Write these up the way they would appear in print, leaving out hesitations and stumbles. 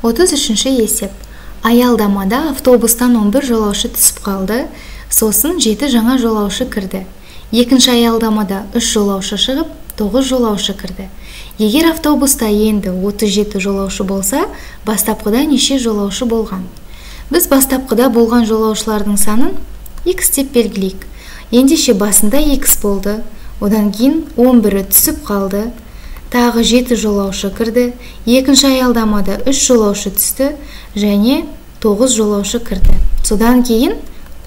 33-ші есеп. Аялдамада автобустан 11 жолаушы түсіп қалды, сосын 7 жаңа жолаушы кірді. Екінші аялдамада 3 жолаушы шығып, 9 жолаушы кірді. Егер автобуста енді 37 жолаушы болса, бастапқыда неше жолаушы болған? Біз бастапқыда болған жолаушылардың санын x деп белгілейік. Ендеше басында x болды, одан кейін 11-і түсіп қалды, тағы 7 жолаушы кірді, екінші аялдамада 3 жолаушы түсті және 9 жолаушы кірді. Содан кейін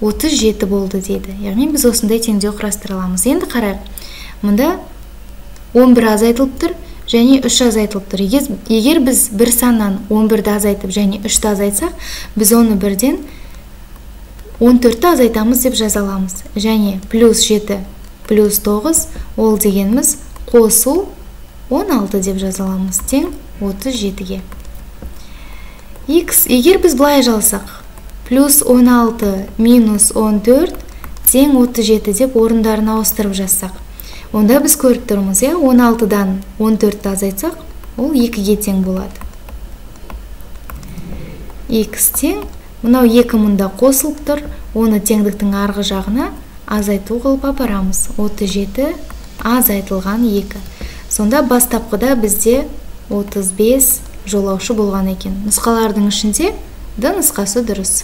37 болды дейді. Яғни біз осындай теңдеу құрастыра аламыз. Енді қарайық. Мұнда 11 азайтылып тұр және 3 азайтылып тұр. Егер біз бір саннан 11-ді азайтып және 3-ті азайтсақ, біз оны бірден 14-ті азайтамыз деп жаза аламыз. Және плюс 7 плюс 9 ол дегеніміз қосу 16 деп жаза аламыз. Тең 37-ге. X, егер біз былай жазсақ, плюс 16 минус 14 тең 37 деп орындарын ауыстырып жазсақ, онда біз көріп тұрмыз, 16-дан 14-ті азайтсақ, ол 2-ге тең болады. X тең, мынау 2 мұнда қосылып тұр, оны теңдіктің арғы жағына азайту қылып апарамыз. 37 азайтылған 2. Сонда бастапқыда бізде 35 жолаушы болған екен. Нұсқалардың ішінде Д нұсқасы дұрыс.